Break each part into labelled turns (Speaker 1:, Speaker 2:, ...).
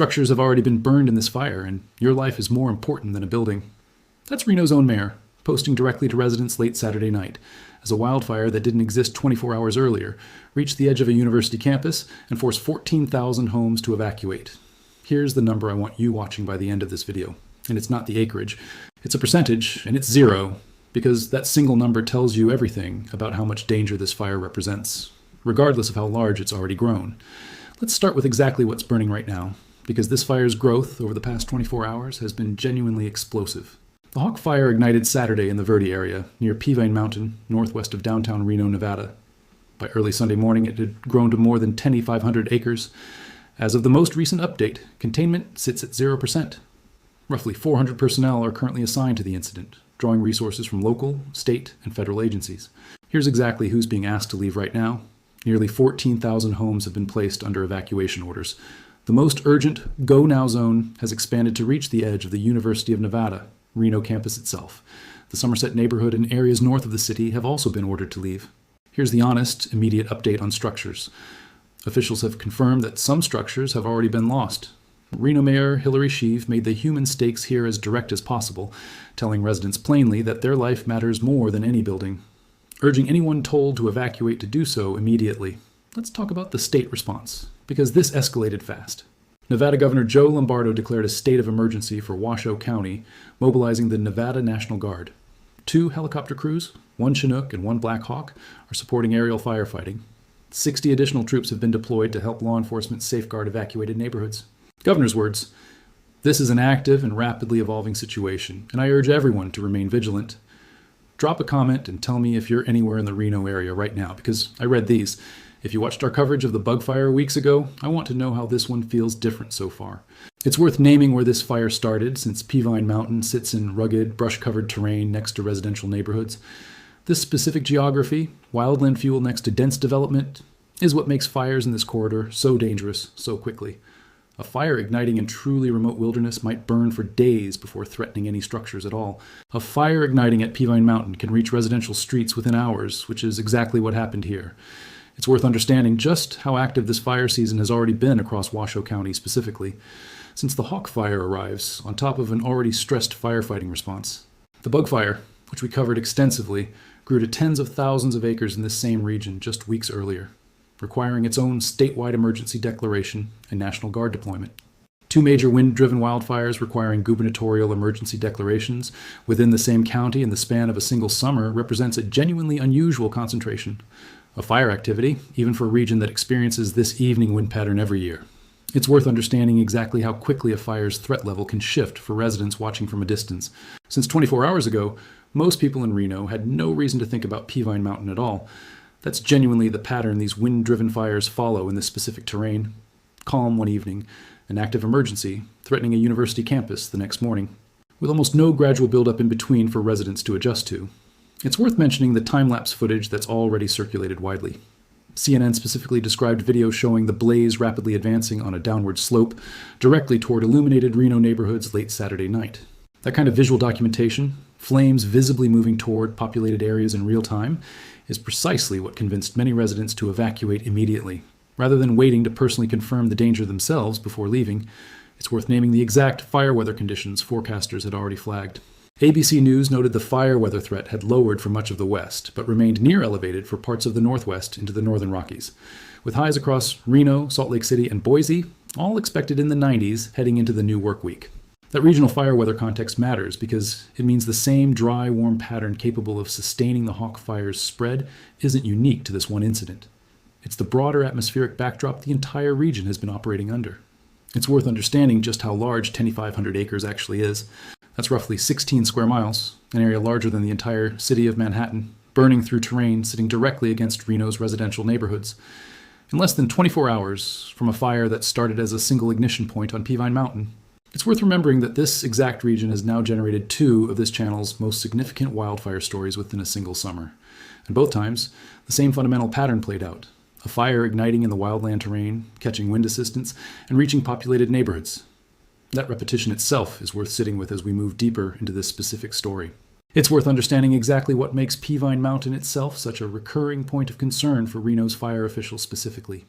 Speaker 1: Structures have already been burned in this fire, and your life is more important than a building. That's Reno's own mayor, posting directly to residents late Saturday night, as a wildfire that didn't exist 24 hours earlier reached the edge of a university campus and forced 14,000 homes to evacuate. Here's the number I want you watching by the end of this video. And it's not the acreage. It's a percentage, and it's 0, because that single number tells you everything about how much danger this fire represents, regardless of how large it's already grown. Let's start with exactly what's burning right now, because this fire's growth over the past 24 hours has been genuinely explosive. The Hawk Fire ignited Saturday in the Verde area, near Peavine Mountain, northwest of downtown Reno, Nevada. By early Sunday morning, it had grown to more than 2,500 acres. As of the most recent update, containment sits at 0%. Roughly 400 personnel are currently assigned to the incident, drawing resources from local, state, and federal agencies. Here's exactly who's being asked to leave right now. Nearly 14,000 homes have been placed under evacuation orders. The most urgent Go Now zone has expanded to reach the edge of the University of Nevada, Reno campus itself. The Somerset neighborhood and areas north of the city have also been ordered to leave. Here's the honest, immediate update on structures. Officials have confirmed that some structures have already been lost. Reno Mayor Hillary Sheave made the human stakes here as direct as possible, telling residents plainly that their life matters more than any building, urging anyone told to evacuate to do so immediately. Let's talk about the state response, because this escalated fast. Nevada Governor Joe Lombardo declared a state of emergency for Washoe County, mobilizing the Nevada National Guard. 2 helicopter crews, 1 Chinook and 1 Black Hawk, are supporting aerial firefighting. 60 additional troops have been deployed to help law enforcement safeguard evacuated neighborhoods. Governor's words: "This is an active and rapidly evolving situation, and I urge everyone to remain vigilant." Drop a comment and tell me if you're anywhere in the Reno area right now, because I read these. If you watched our coverage of the bug fire weeks ago, I want to know how this one feels different so far. It's worth naming where this fire started, since Peavine Mountain sits in rugged, brush-covered terrain next to residential neighborhoods. This specific geography, wildland fuel next to dense development, is what makes fires in this corridor so dangerous so quickly. A fire igniting in truly remote wilderness might burn for days before threatening any structures at all. A fire igniting at Peavine Mountain can reach residential streets within hours, which is exactly what happened here. It's worth understanding just how active this fire season has already been across Washoe County specifically, since the Hawk Fire arrives on top of an already stressed firefighting response. The bug fire, which we covered extensively, grew to tens of thousands of acres in this same region just weeks earlier, requiring its own statewide emergency declaration and National Guard deployment. 2 major wind-driven wildfires requiring gubernatorial emergency declarations within the same county in the span of a single summer represents a genuinely unusual concentration of fire activity, even for a region that experiences this evening wind pattern every year. It's worth understanding exactly how quickly a fire's threat level can shift for residents watching from a distance. Since 24 hours ago, most people in Reno had no reason to think about Peavine Mountain at all. That's genuinely the pattern these wind-driven fires follow in this specific terrain. Calm one evening, an active emergency threatening a university campus the next morning, with almost no gradual buildup in between for residents to adjust to. It's worth mentioning the time-lapse footage that's already circulated widely. CNN specifically described video showing the blaze rapidly advancing on a downward slope directly toward illuminated Reno neighborhoods late Saturday night. That kind of visual documentation, flames visibly moving toward populated areas in real time, is precisely what convinced many residents to evacuate immediately. Rather than waiting to personally confirm the danger themselves before leaving, it's worth naming the exact fire weather conditions forecasters had already flagged. ABC News noted the fire weather threat had lowered for much of the west, but remained near elevated for parts of the northwest into the northern Rockies, with highs across Reno, Salt Lake City, and Boise, all expected in the 90s heading into the new work week. That regional fire weather context matters because it means the same dry, warm pattern capable of sustaining the Hawk Fire's spread isn't unique to this one incident. It's the broader atmospheric backdrop the entire region has been operating under. It's worth understanding just how large 2,500 acres actually is. That's roughly 16 square miles, an area larger than the entire city of Manhattan, burning through terrain sitting directly against Reno's residential neighborhoods. In less than 24 hours from a fire that started as a single ignition point on Peavine Mountain. It's worth remembering that this exact region has now generated 2 of this channel's most significant wildfire stories within a single summer. And both times, the same fundamental pattern played out. A fire igniting in the wildland terrain, catching wind assistance, and reaching populated neighborhoods. That repetition itself is worth sitting with as we move deeper into this specific story. It's worth understanding exactly what makes Peavine Mountain itself such a recurring point of concern for Reno's fire officials specifically.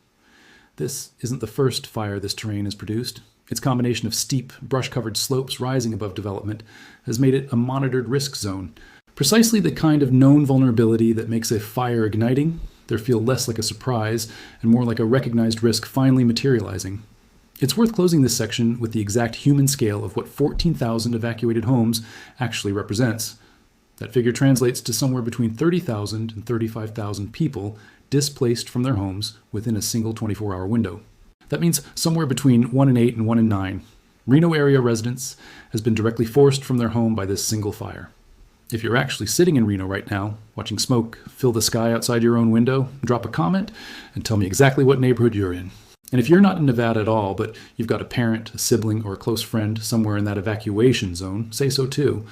Speaker 1: This isn't the first fire this terrain has produced. Its combination of steep, brush-covered slopes rising above development has made it a monitored risk zone, precisely the kind of known vulnerability that makes a fire igniting there feel less like a surprise and more like a recognized risk finally materializing. It's worth closing this section with the exact human scale of what 14,000 evacuated homes actually represents. That figure translates to somewhere between 30,000 and 35,000 people displaced from their homes within a single 24-hour window. That means somewhere between 1 in 8 and 1 in 9 Reno area residents has been directly forced from their home by this single fire. If you're actually sitting in Reno right now, watching smoke fill the sky outside your own window, drop a comment and tell me exactly what neighborhood you're in. And if you're not in Nevada at all, but you've got a parent, a sibling, or a close friend somewhere in that evacuation zone, say so too.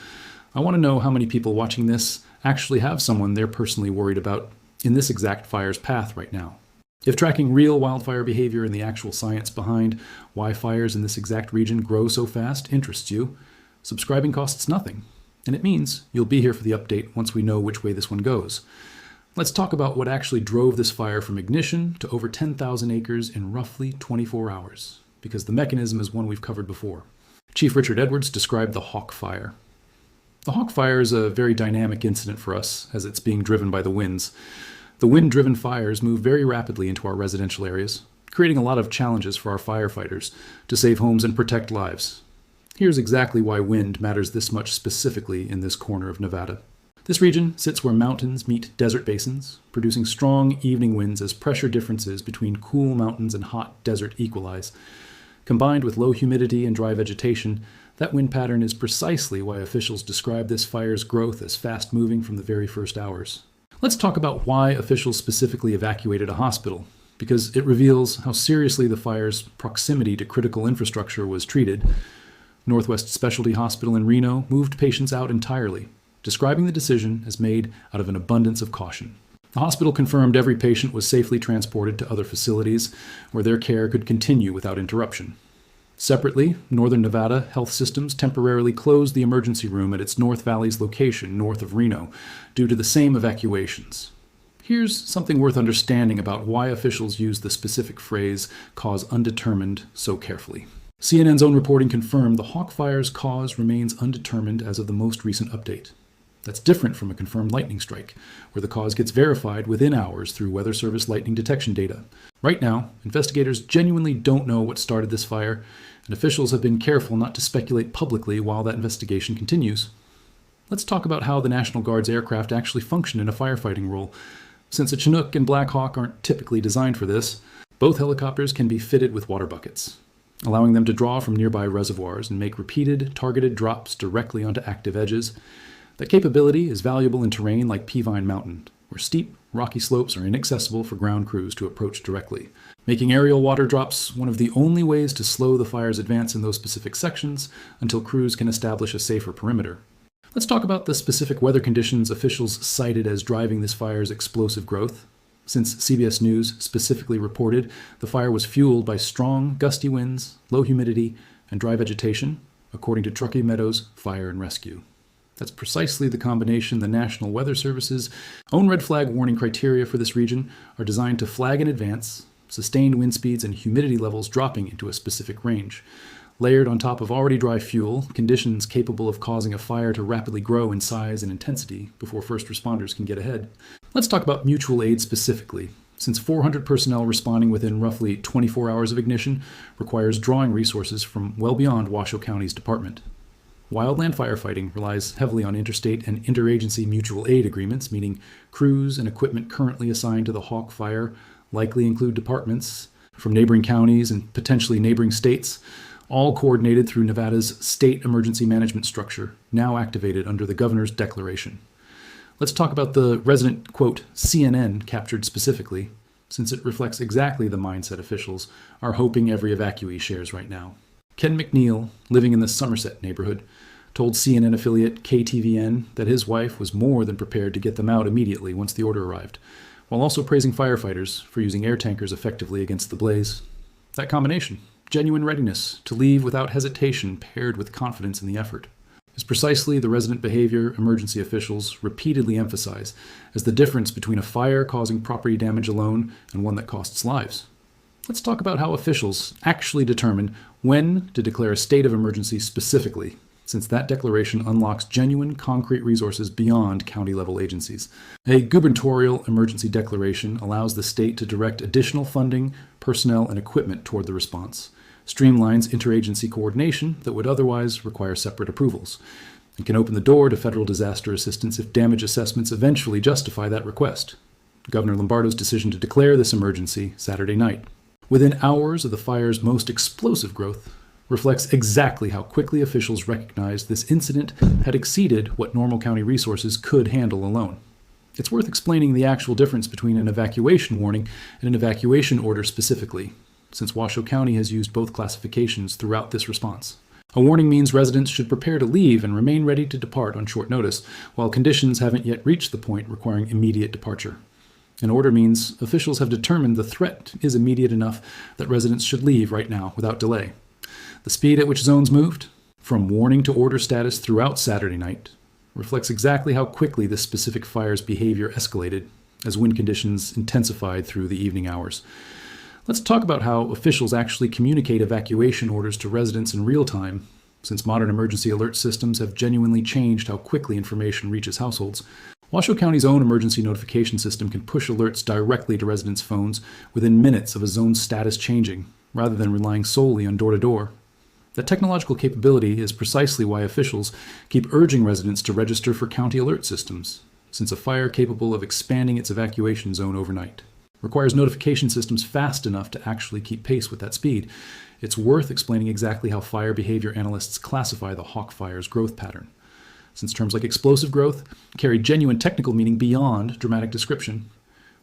Speaker 1: I want to know how many people watching this actually have someone they're personally worried about in this exact fire's path right now. If tracking real wildfire behavior and the actual science behind why fires in this exact region grow so fast interests you, subscribing costs nothing. And it means you'll be here for the update once we know which way this one goes. Let's talk about what actually drove this fire from ignition to over 10,000 acres in roughly 24 hours, because the mechanism is one we've covered before. Chief Richard Edwards described the Hawk Fire. The Hawk Fire is a very dynamic incident for us as it's being driven by the winds. The wind-driven fires move very rapidly into our residential areas, creating a lot of challenges for our firefighters to save homes and protect lives. Here's exactly why wind matters this much specifically in this corner of Nevada. This region sits where mountains meet desert basins, producing strong evening winds as pressure differences between cool mountains and hot desert equalize. Combined with low humidity and dry vegetation, that wind pattern is precisely why officials describe this fire's growth as fast-moving from the very first hours. Let's talk about why officials specifically evacuated a hospital, because it reveals how seriously the fire's proximity to critical infrastructure was treated. Northwest Specialty Hospital in Reno moved patients out entirely, describing the decision as made out of an abundance of caution. The hospital confirmed every patient was safely transported to other facilities where their care could continue without interruption. Separately, Northern Nevada Health Systems temporarily closed the emergency room at its North Valley's location north of Reno due to the same evacuations. Here's something worth understanding about why officials use the specific phrase, cause undetermined, so carefully. CNN's own reporting confirmed the Hawk Fire's cause remains undetermined as of the most recent update. That's different from a confirmed lightning strike, where the cause gets verified within hours through Weather Service lightning detection data. Right now, investigators genuinely don't know what started this fire, and officials have been careful not to speculate publicly while that investigation continues. Let's talk about how the National Guard's aircraft actually function in a firefighting role. Since a Chinook and Black Hawk aren't typically designed for this, both helicopters can be fitted with water buckets, allowing them to draw from nearby reservoirs and make repeated, targeted drops directly onto active edges. That capability is valuable in terrain like Peavine Mountain, where steep, rocky slopes are inaccessible for ground crews to approach directly, making aerial water drops one of the only ways to slow the fire's advance in those specific sections until crews can establish a safer perimeter. Let's talk about the specific weather conditions officials cited as driving this fire's explosive growth. Since CBS News specifically reported the fire was fueled by strong, gusty winds, low humidity, and dry vegetation, according to Truckee Meadows Fire and Rescue. That's precisely the combination the National Weather Service's own red flag warning criteria for this region are designed to flag in advance, sustained wind speeds and humidity levels dropping into a specific range. Layered on top of already dry fuel, conditions capable of causing a fire to rapidly grow in size and intensity before first responders can get ahead. Let's talk about mutual aid specifically, since 400 personnel responding within roughly 24 hours of ignition requires drawing resources from well beyond Washoe County's department. Wildland firefighting relies heavily on interstate and interagency mutual aid agreements, meaning crews and equipment currently assigned to the Hawk Fire likely include departments from neighboring counties and potentially neighboring states, all coordinated through Nevada's state emergency management structure, now activated under the governor's declaration. Let's talk about the resident, quote, CNN captured specifically, since it reflects exactly the mindset officials are hoping every evacuee shares right now. Ken McNeil, living in the Somerset neighborhood, told CNN affiliate KTVN that his wife was more than prepared to get them out immediately once the order arrived, while also praising firefighters for using air tankers effectively against the blaze. That combination, genuine readiness to leave without hesitation paired with confidence in the effort, is precisely the resident behavior emergency officials repeatedly emphasize as the difference between a fire causing property damage alone and one that costs lives. Let's talk about how officials actually determine When to declare a state of emergency specifically, since that declaration unlocks genuine, concrete resources beyond county-level agencies. A gubernatorial emergency declaration allows the state to direct additional funding, personnel, and equipment toward the response, streamlines interagency coordination that would otherwise require separate approvals, and can open the door to federal disaster assistance if damage assessments eventually justify that request. Governor Lombardo's decision to declare this emergency Saturday night, within hours of the fire's most explosive growth, reflects exactly how quickly officials recognized this incident had exceeded what normal county resources could handle alone. It's worth explaining the actual difference between an evacuation warning and an evacuation order specifically, since Washoe County has used both classifications throughout this response. A warning means residents should prepare to leave and remain ready to depart on short notice, while conditions haven't yet reached the point requiring immediate departure. An order means officials have determined the threat is immediate enough that residents should leave right now without delay. The speed at which zones moved, from warning to order status throughout Saturday night, reflects exactly how quickly this specific fire's behavior escalated as wind conditions intensified through the evening hours. Let's talk about how officials actually communicate evacuation orders to residents in real time, since modern emergency alert systems have genuinely changed how quickly information reaches households. Washoe County's own emergency notification system can push alerts directly to residents' phones within minutes of a zone's status changing, rather than relying solely on door-to-door. That technological capability is precisely why officials keep urging residents to register for county alert systems, since a fire capable of expanding its evacuation zone overnight requires notification systems fast enough to actually keep pace with that speed. It's worth explaining exactly how fire behavior analysts classify the hawk fire's growth pattern, since terms like explosive growth carry genuine technical meaning beyond dramatic description,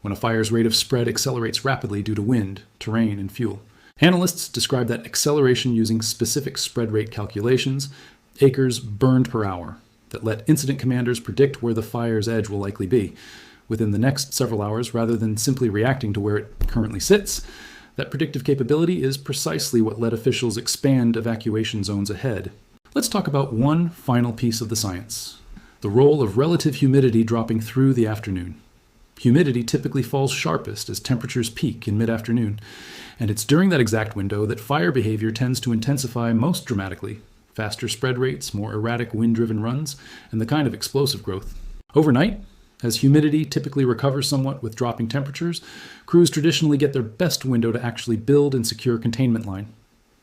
Speaker 1: when a fire's rate of spread accelerates rapidly due to wind, terrain, and fuel. Analysts describe that acceleration using specific spread rate calculations, acres burned per hour, that let incident commanders predict where the fire's edge will likely be within the next several hours rather than simply reacting to where it currently sits. That predictive capability is precisely what let officials expand evacuation zones ahead. Let's talk about one final piece of the science: the role of relative humidity dropping through the afternoon. Humidity typically falls sharpest as temperatures peak in mid-afternoon, and it's during that exact window that fire behavior tends to intensify most dramatically: faster spread rates, more erratic wind-driven runs, and the kind of explosive growth. Overnight, as humidity typically recovers somewhat with dropping temperatures, crews traditionally get their best window to actually build and secure containment line,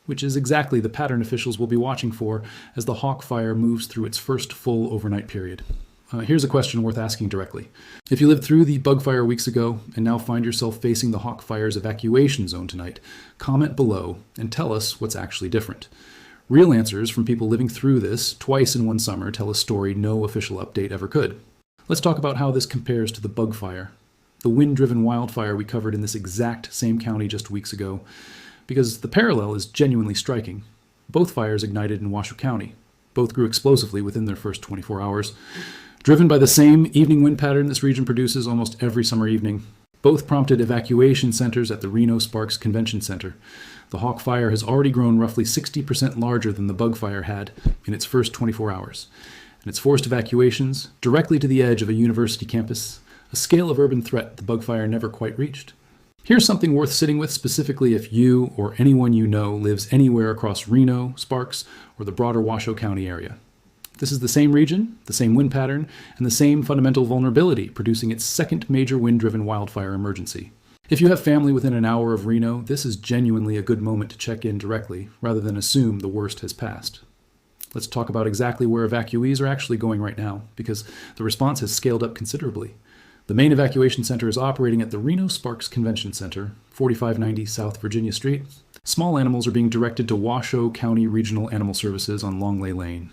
Speaker 1: which is exactly the pattern officials will be watching for as the hawk fire moves through its first full overnight period. Here's a question worth asking directly. If you lived through the bug fire weeks ago and now find yourself facing the hawk fire's evacuation zone tonight, comment below and tell us what's actually different. Real answers from people living through this twice in one summer tell a story no official update ever could. Let's talk about how this compares to the bug fire, the wind-driven wildfire we covered in this exact same county just weeks ago, because the parallel is genuinely striking. Both fires ignited in Washoe County. Both grew explosively within their first 24 hours. Driven by the same evening wind pattern this region produces almost every summer evening, both prompted evacuation centers at the Reno Sparks Convention Center. The hawk fire has already grown roughly 60% larger than the bug fire had in its first 24 hours, and it's forced evacuations directly to the edge of a university campus, a scale of urban threat the bug fire never quite reached. Here's something worth sitting with specifically if you or anyone you know lives anywhere across Reno, Sparks, or the broader Washoe County area. This is the same region, the same wind pattern, and the same fundamental vulnerability producing its second major wind-driven wildfire emergency. If you have family within an hour of Reno, this is genuinely a good moment to check in directly rather than assume the worst has passed. Let's talk about exactly where evacuees are actually going right now, because the response has scaled up considerably. The main evacuation center is operating at the Reno Sparks Convention Center, 4590 South Virginia Street. Small animals are being directed to Washoe County Regional Animal Services on Longley Lane.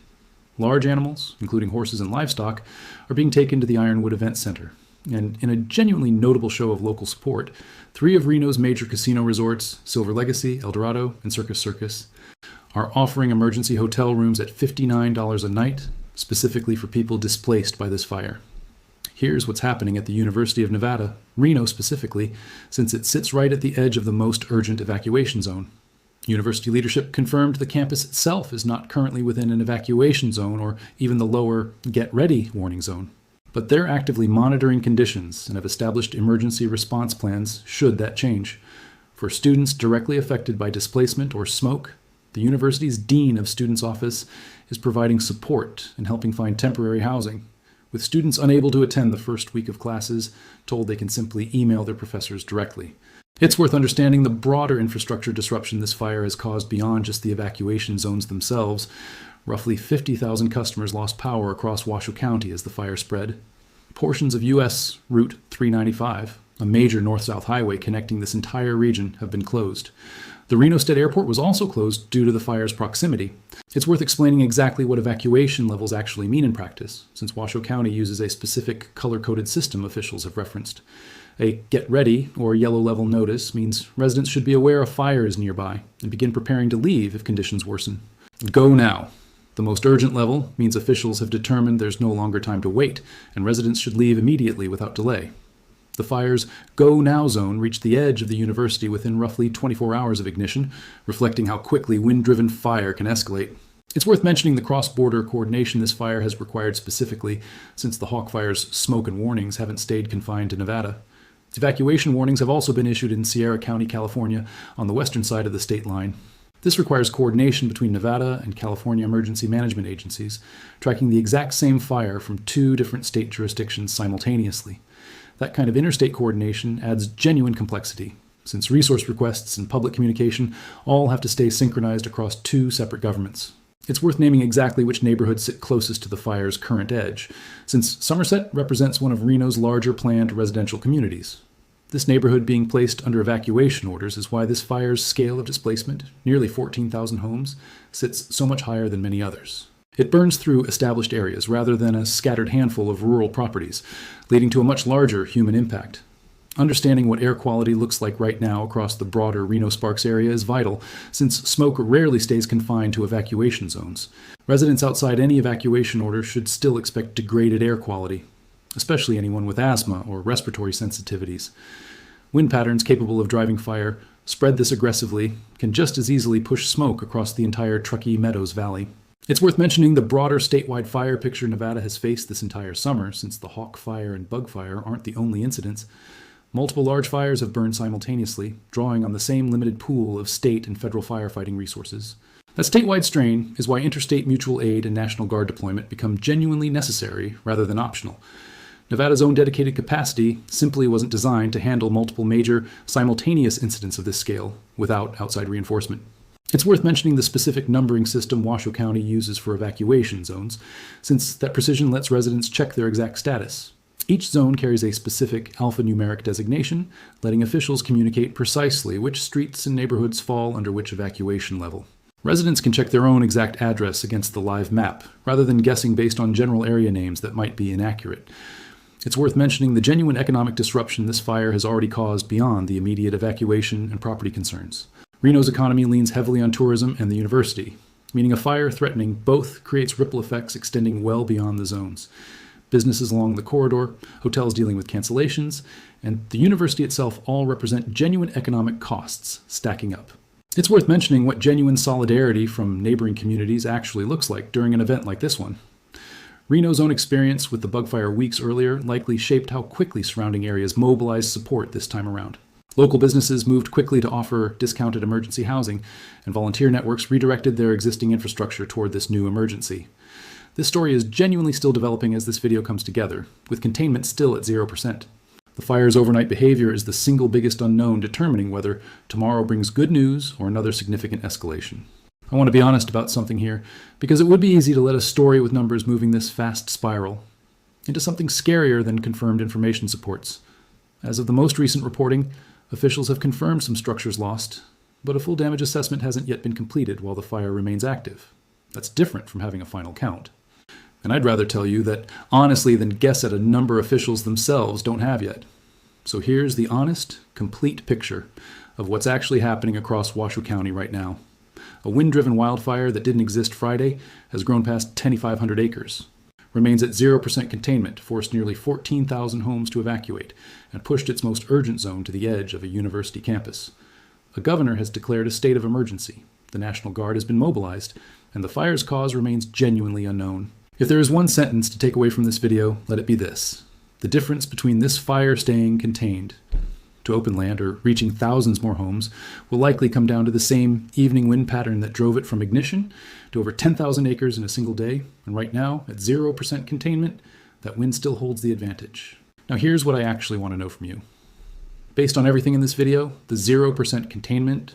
Speaker 1: Large animals, including horses and livestock, are being taken to the Ironwood Event Center. And in a genuinely notable show of local support, 3 of Reno's major casino resorts, Silver Legacy, Eldorado, and Circus Circus, are offering emergency hotel rooms at $59 a night, specifically for people displaced by this fire. Here's what's happening at the University of Nevada, Reno specifically, since it sits right at the edge of the most urgent evacuation zone. University leadership confirmed the campus itself is not currently within an evacuation zone or even the lower get ready warning zone. But they're actively monitoring conditions and have established emergency response plans should that change. For students directly affected by displacement or smoke, The university's Dean of Students' Office is providing support and helping find temporary housing, with students unable to attend the first week of classes told they can simply email their professors directly. It's worth understanding the broader infrastructure disruption this fire has caused beyond just the evacuation zones themselves. Roughly 50,000 customers lost power across Washoe County as the fire spread. Portions of U.S. Route 395, a major north-south highway connecting this entire region, have been closed. The Reno State Airport was also closed due to the fire's proximity. It's worth explaining exactly what evacuation levels actually mean in practice, since Washoe County uses a specific color-coded system officials have referenced. A get ready or yellow level notice means residents should be aware a fire is nearby and begin preparing to leave if conditions worsen. Go now. The most urgent level means officials have determined there's no longer time to wait and residents should leave immediately without delay. The fire's Go Now zone reached the edge of the university within roughly 24 hours of ignition, reflecting how quickly wind-driven fire can escalate. It's worth mentioning the cross-border coordination this fire has required specifically, since the Hawk Fire's smoke and warnings haven't stayed confined to Nevada. Evacuation warnings have also been issued in Sierra County, California, on the western side of the state line. This requires coordination between Nevada and California emergency management agencies, tracking the exact same fire from 2 different state jurisdictions simultaneously. That kind of interstate coordination adds genuine complexity, since resource requests and public communication all have to stay synchronized across 2 separate governments. It's worth naming exactly which neighborhoods sit closest to the fire's current edge, since Somerset represents one of Reno's larger planned residential communities. This neighborhood being placed under evacuation orders is why this fire's scale of displacement, nearly 14,000 homes, sits so much higher than many others. It burns through established areas rather than a scattered handful of rural properties, leading to a much larger human impact. Understanding what air quality looks like right now across the broader Reno-Sparks area is vital, since smoke rarely stays confined to evacuation zones. Residents outside any evacuation order should still expect degraded air quality, especially anyone with asthma or respiratory sensitivities. Wind patterns capable of driving fire, spread this aggressively, can just as easily push smoke across the entire Truckee Meadows Valley. It's worth mentioning the broader statewide fire picture Nevada has faced this entire summer, since the Hawk Fire and Bug Fire aren't the only incidents. Multiple large fires have burned simultaneously, drawing on the same limited pool of state and federal firefighting resources. That statewide strain is why interstate mutual aid and National Guard deployment become genuinely necessary rather than optional. Nevada's own dedicated capacity simply wasn't designed to handle multiple major, simultaneous incidents of this scale without outside reinforcement. It's worth mentioning the specific numbering system Washoe County uses for evacuation zones, since that precision lets residents check their exact status. Each zone carries a specific alphanumeric designation, letting officials communicate precisely which streets and neighborhoods fall under which evacuation level. Residents can check their own exact address against the live map, rather than guessing based on general area names that might be inaccurate. It's worth mentioning the genuine economic disruption this fire has already caused beyond the immediate evacuation and property concerns. Reno's economy leans heavily on tourism and the university, meaning a fire threatening both creates ripple effects extending well beyond the zones. Businesses along the corridor, hotels dealing with cancellations, and the university itself all represent genuine economic costs stacking up. It's worth mentioning what genuine solidarity from neighboring communities actually looks like during an event like this one. Reno's own experience with the bug fire weeks earlier likely shaped how quickly surrounding areas mobilized support this time around. Local businesses moved quickly to offer discounted emergency housing, and volunteer networks redirected their existing infrastructure toward this new emergency. This story is genuinely still developing as this video comes together, with containment still at 0%. The fire's overnight behavior is the single biggest unknown determining whether tomorrow brings good news or another significant escalation. I want to be honest about something here, because it would be easy to let a story with numbers moving this fast spiral into something scarier than confirmed information supports. As of the most recent reporting, officials have confirmed some structures lost, but a full damage assessment hasn't yet been completed while the fire remains active. That's different from having a final count. And I'd rather tell you that honestly than guess at a number officials themselves don't have yet. So here's the honest, complete picture of what's actually happening across Washoe County right now. A wind-driven wildfire that didn't exist Friday has grown past 2,500 acres, remains at 0% containment, forced nearly 14,000 homes to evacuate, and pushed its most urgent zone to the edge of a university campus. A governor has declared a state of emergency. The National Guard has been mobilized, and the fire's cause remains genuinely unknown. If there is one sentence to take away from this video, let it be this: the difference between this fire staying contained to open land or reaching thousands more homes will likely come down to the same evening wind pattern that drove it from ignition to over 10,000 acres in a single day. And right now, at 0% containment, that wind still holds the advantage. Now here's what I actually want to know from you. Based on everything in this video, the 0% containment,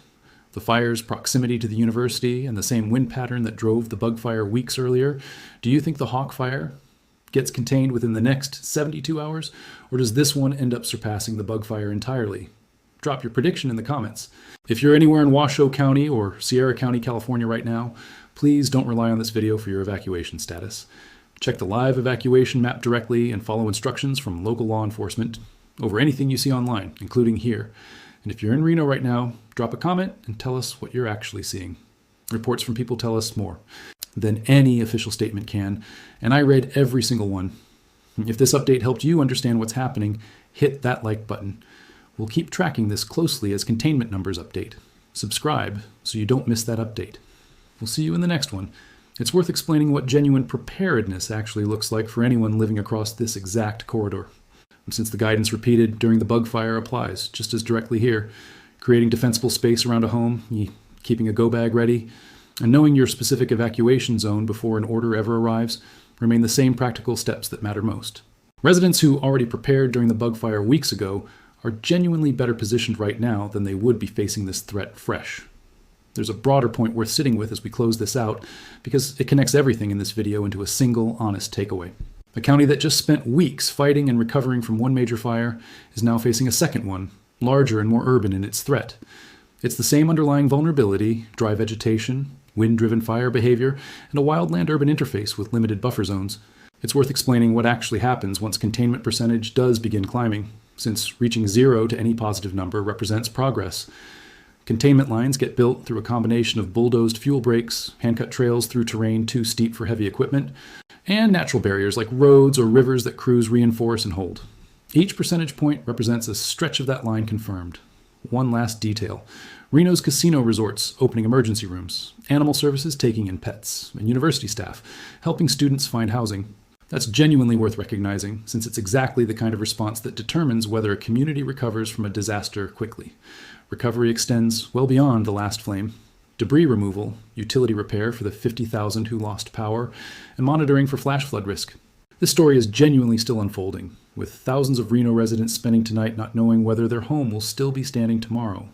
Speaker 1: the fire's proximity to the university, and the same wind pattern that drove the bug fire weeks earlier, do you think the Hawk fire gets contained within the next 72 hours, or does this one end up surpassing the bug fire entirely? Drop your prediction in the comments. If you're anywhere in Washoe County or Sierra County, California right now, please don't rely on this video for your evacuation status. Check the live evacuation map directly and follow instructions from local law enforcement over anything you see online, including here. And if you're in Reno right now, drop a comment and tell us what you're actually seeing. Reports from people tell us more than any official statement can, and I read every single one. If this update helped you understand what's happening, hit that like button. We'll keep tracking this closely as containment numbers update. Subscribe so you don't miss that update. We'll see you in the next one. It's worth explaining what genuine preparedness actually looks like for anyone living across this exact corridor. And since the guidance repeated during the bug fire applies just as directly here, creating defensible space around a home, keeping a go bag ready, and knowing your specific evacuation zone before an order ever arrives remain the same practical steps that matter most. Residents who already prepared during the bug fire weeks ago are genuinely better positioned right now than they would be facing this threat fresh. There's a broader point worth sitting with as we close this out, because it connects everything in this video into a single honest takeaway. A county that just spent weeks fighting and recovering from one major fire is now facing a second one, larger and more urban in its threat. It's the same underlying vulnerability, dry vegetation, wind-driven fire behavior, and a wildland-urban interface with limited buffer zones. It's worth explaining what actually happens once containment percentage does begin climbing, since reaching 0 to any positive number represents progress. Containment lines get built through a combination of bulldozed fuel breaks, hand-cut trails through terrain too steep for heavy equipment, and natural barriers like roads or rivers that crews reinforce and hold. Each percentage point represents a stretch of that line confirmed. One last detail. Reno's casino resorts opening emergency rooms, animal services taking in pets, and university staff helping students find housing. That's genuinely worth recognizing, since it's exactly the kind of response that determines whether a community recovers from a disaster quickly. Recovery extends well beyond the last flame. Debris removal, utility repair for the 50,000 who lost power, and monitoring for flash flood risk. This story is genuinely still unfolding, with thousands of Reno residents spending tonight not knowing whether their home will still be standing tomorrow.